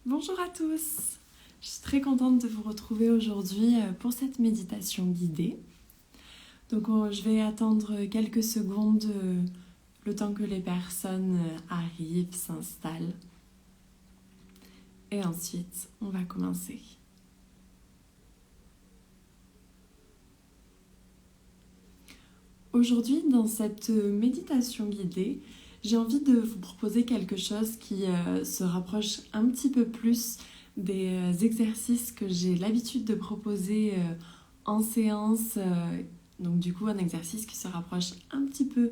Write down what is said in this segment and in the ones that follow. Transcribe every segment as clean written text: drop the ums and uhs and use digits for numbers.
Bonjour à tous, je suis très contente de vous retrouver aujourd'hui pour cette méditation guidée. Donc je vais attendre quelques secondes le temps que les personnes arrivent, s'installent. Et ensuite, on va commencer. Aujourd'hui, dans cette méditation guidée, j'ai envie de vous proposer quelque chose qui se rapproche un petit peu plus des exercices que j'ai l'habitude de proposer en séance. Donc du coup, un exercice qui se rapproche un petit peu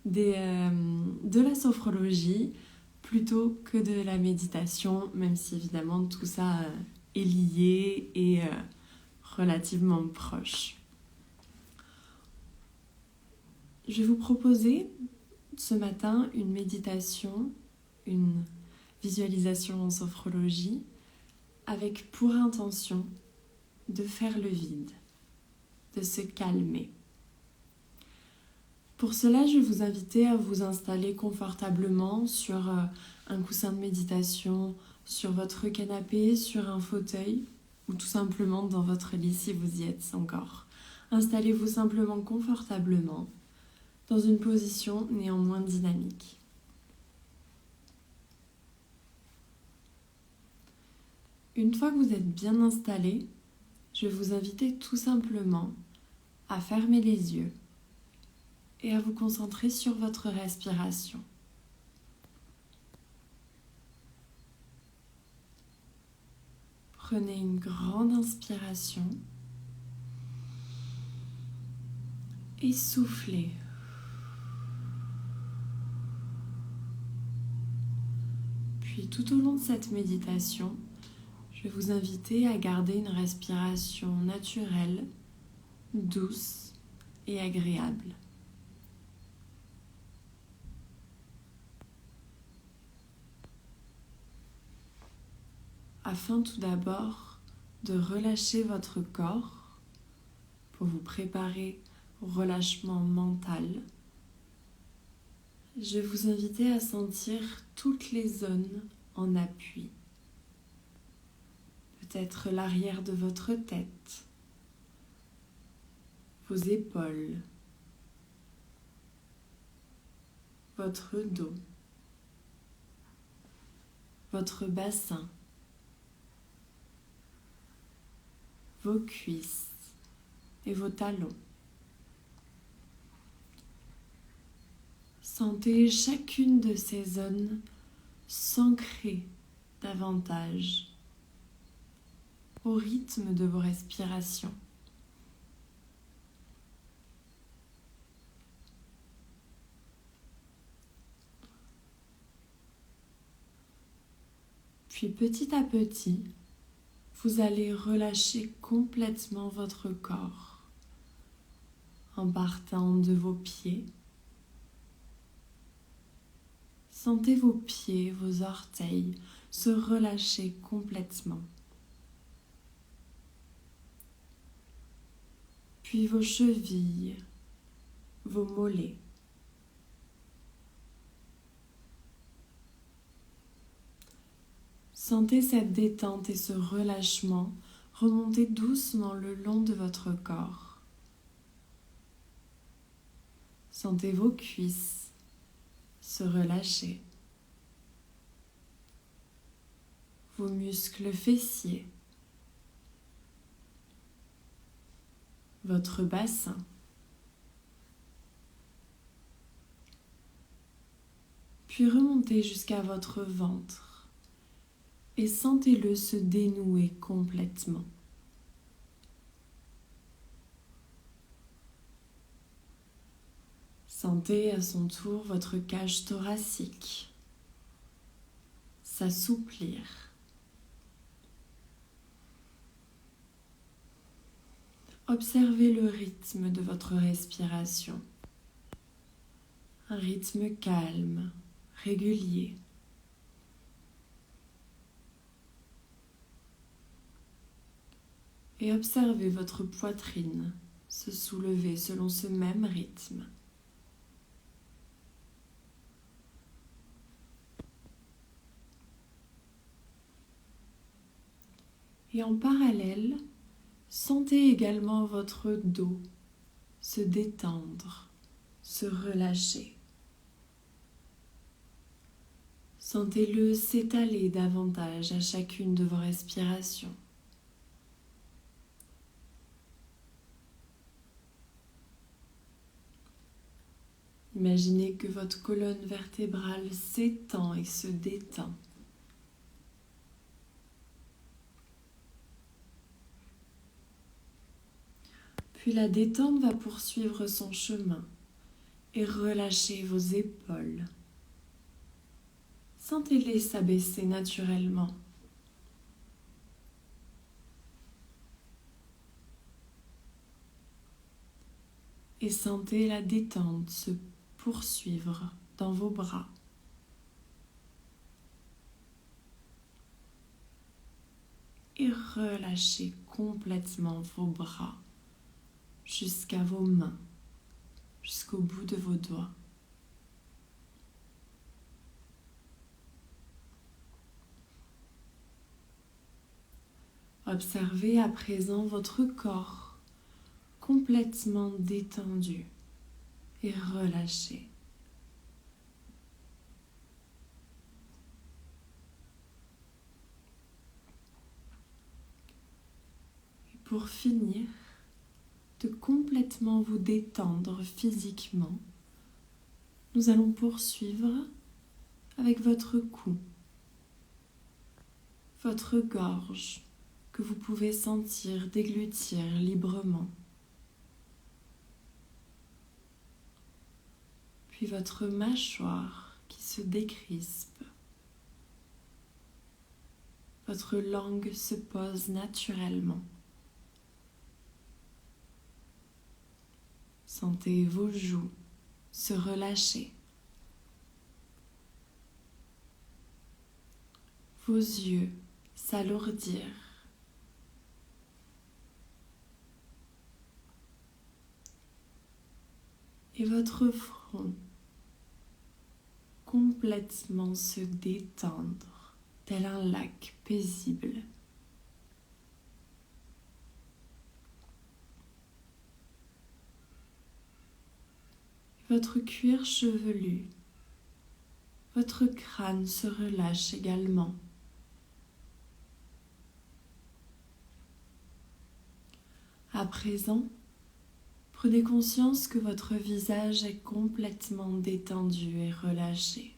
de la sophrologie plutôt que de la méditation, même si évidemment tout ça est lié et relativement proche. Je vais vous proposer ce matin une méditation, une visualisation en sophrologie avec pour intention de faire le vide, de se calmer. Pour cela, je vais vous inviter à vous installer confortablement sur un coussin de méditation, sur votre canapé, sur un fauteuil ou tout simplement dans votre lit si vous y êtes encore. Installez-vous simplement confortablement dans une position néanmoins dynamique. Une fois que vous êtes bien installé, je vais vous inviter tout simplement à fermer les yeux et à vous concentrer sur votre respiration. Prenez une grande inspiration et soufflez. Puis tout au long de cette méditation, je vais vous inviter à garder une respiration naturelle, douce et agréable. Afin tout d'abord de relâcher votre corps pour vous préparer au relâchement mental, je vais vous inviter à sentir toutes les zones en appui. Peut-être l'arrière de votre tête, vos épaules, votre dos, votre bassin, vos cuisses et vos talons. Sentez chacune de ces zones s'ancrer davantage au rythme de vos respirations. Puis petit à petit, vous allez relâcher complètement votre corps en partant de vos pieds. Sentez vos pieds, vos orteils se relâcher complètement. Puis vos chevilles, vos mollets. Sentez cette détente et ce relâchement remonter doucement le long de votre corps. Sentez vos cuisses se relâcher, vos muscles fessiers, votre bassin, puis remontez jusqu'à votre ventre et sentez-le se dénouer complètement. Sentez à son tour votre cage thoracique s'assouplir. Observez le rythme de votre respiration. Un rythme calme, régulier. Et observez votre poitrine se soulever selon ce même rythme. Et en parallèle, sentez également votre dos se détendre, se relâcher. Sentez-le s'étaler davantage à chacune de vos respirations. Imaginez que votre colonne vertébrale s'étend et se détend. Puis la détente va poursuivre son chemin et relâchez vos épaules. Sentez-les s'abaisser naturellement. Et sentez la détente se poursuivre dans vos bras. Et relâchez complètement vos bras jusqu'à vos mains, jusqu'au bout de vos doigts. Observez à présent votre corps complètement détendu et relâché. Et pour finir, de complètement vous détendre physiquement, nous allons poursuivre avec votre cou, votre gorge que vous pouvez sentir déglutir librement, puis votre mâchoire qui se décrispe. Votre langue se pose naturellement. Sentez vos joues se relâcher. Vos yeux s'alourdir. Et votre front complètement se détendre, tel un lac paisible. Votre cuir chevelu, votre crâne se relâche également. À présent, prenez conscience que votre visage est complètement détendu et relâché.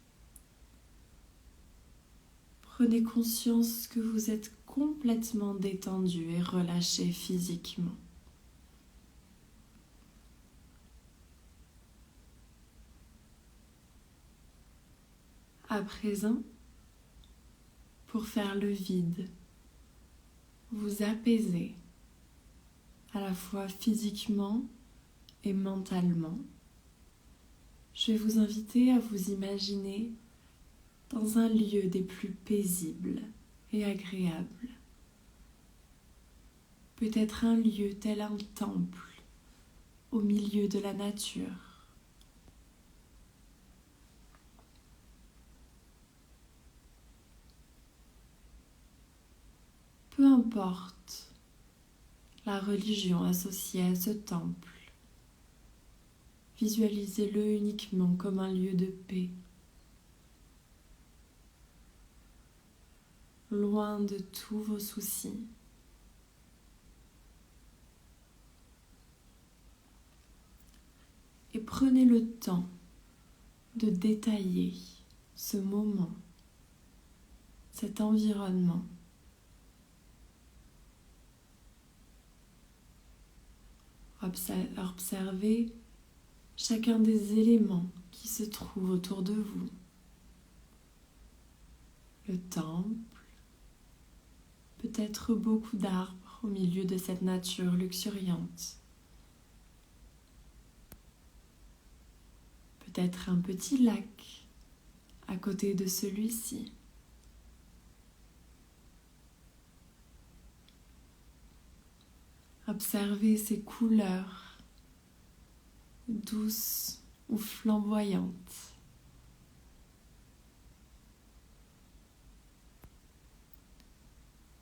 Prenez conscience que vous êtes complètement détendu et relâché physiquement. À présent, pour faire le vide, vous apaiser à la fois physiquement et mentalement, je vais vous inviter à vous imaginer dans un lieu des plus paisibles et agréables. Peut-être un lieu tel un temple au milieu de la nature. Peu importe la religion associée à ce temple, visualisez-le uniquement comme un lieu de paix, loin de tous vos soucis. Et prenez le temps de détailler ce moment, cet environnement. Observez chacun des éléments qui se trouvent autour de vous. Le temple, peut-être beaucoup d'arbres au milieu de cette nature luxuriante. Peut-être un petit lac à côté de celui-ci. Observez ces couleurs douces ou flamboyantes.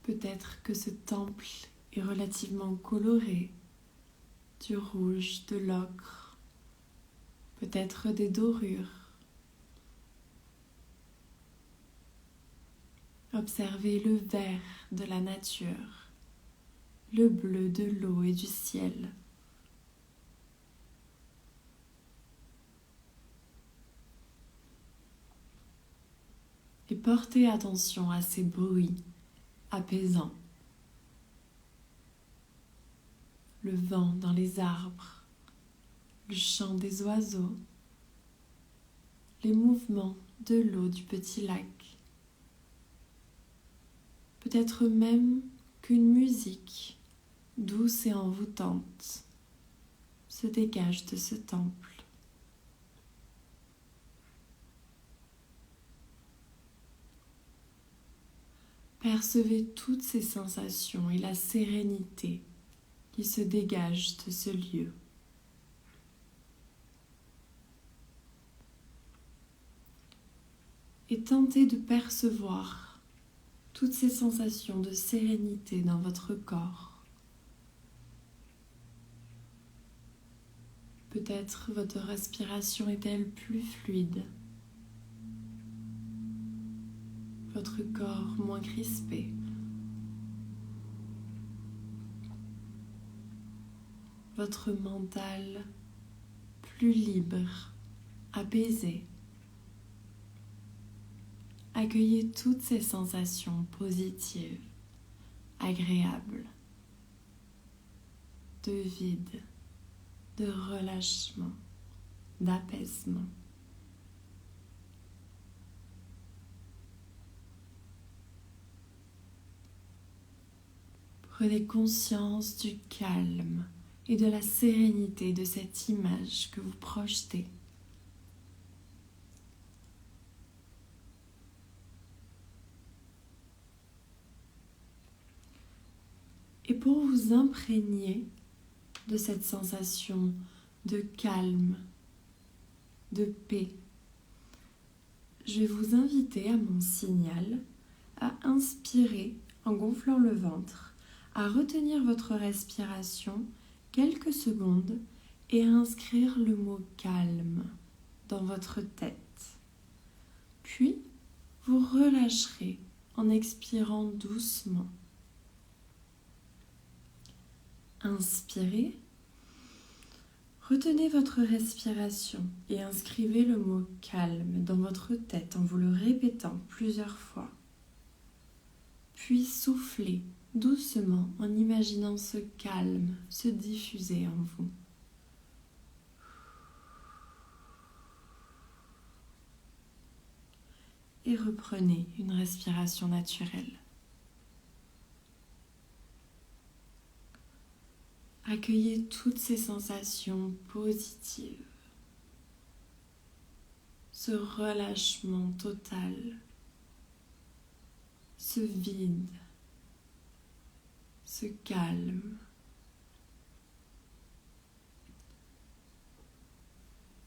Peut-être que ce temple est relativement coloré, du rouge, de l'ocre, peut-être des dorures. Observez le vert de la nature, le bleu de l'eau et du ciel. Et portez attention à ces bruits apaisants. Le vent dans les arbres, le chant des oiseaux, les mouvements de l'eau du petit lac. Peut-être même qu'une musique douce et envoûtante se dégage de ce temple. Percevez toutes ces sensations et la sérénité qui se dégagent de ce lieu. Et tentez de percevoir toutes ces sensations de sérénité dans votre corps. Peut-être votre respiration est-elle plus fluide, votre corps moins crispé. Votre mental plus libre, apaisé. Accueillez toutes ces sensations positives, agréables, de vide, de relâchement, d'apaisement. Prenez conscience du calme et de la sérénité de cette image que vous projetez. Et pour vous imprégner de cette sensation de calme, de paix, je vais vous inviter à mon signal à inspirer en gonflant le ventre, à retenir votre respiration quelques secondes et à inscrire le mot calme dans votre tête. Puis, vous relâcherez en expirant doucement. Inspirez, retenez votre respiration et inscrivez le mot calme dans votre tête en vous le répétant plusieurs fois. Puis soufflez doucement en imaginant ce calme se diffuser en vous. Et reprenez une respiration naturelle. Accueillez toutes ces sensations positives, ce relâchement total, ce vide, ce calme.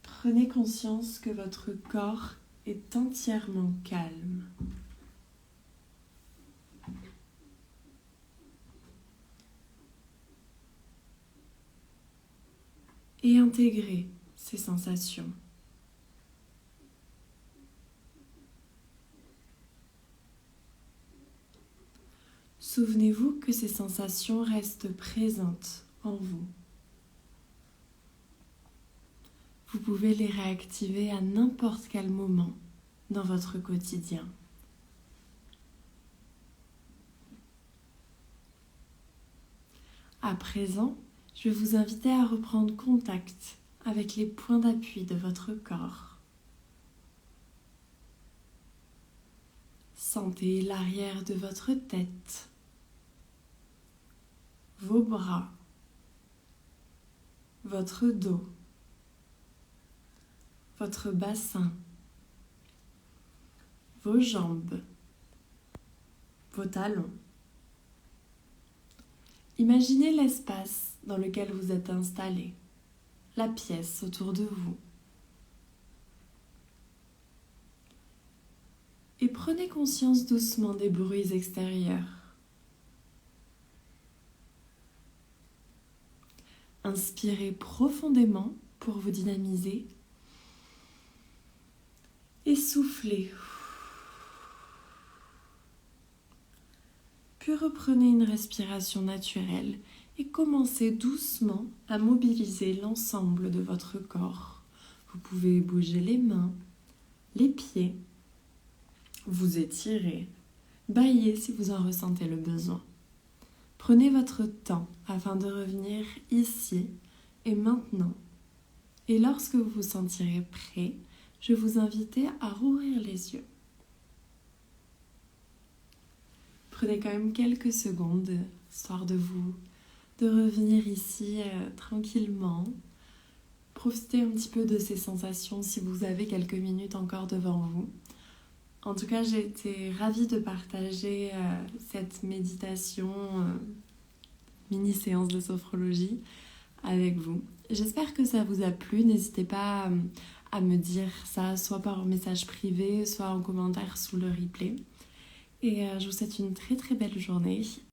Prenez conscience que votre corps est entièrement calme. Et intégrez ces sensations. Souvenez-vous que ces sensations restent présentes en vous. Vous pouvez les réactiver à n'importe quel moment dans votre quotidien. À présent, je vais vous inviter à reprendre contact avec les points d'appui de votre corps. Sentez l'arrière de votre tête, vos bras, votre dos, votre bassin, vos jambes, vos talons. Imaginez l'espace dans lequel vous êtes installé, la pièce autour de vous. Et prenez conscience doucement des bruits extérieurs, Inspirez profondément pour vous dynamiser. Et soufflez. Puis reprenez une respiration naturelle et commencez doucement à mobiliser l'ensemble de votre corps. Vous pouvez bouger les mains, les pieds, vous étirer, bâiller si vous en ressentez le besoin. Prenez votre temps afin de revenir ici et maintenant. Et lorsque vous vous sentirez prêt, je vais vous inviter à rouvrir les yeux. Prenez quand même quelques secondes, histoire de revenir ici tranquillement. Profitez un petit peu de ces sensations si vous avez quelques minutes encore devant vous. En tout cas, j'ai été ravie de partager cette méditation, mini-séance de sophrologie avec vous. J'espère que ça vous a plu. N'hésitez pas à me dire ça, soit par message privé, soit en commentaire sous le replay. Et je vous souhaite une très très belle journée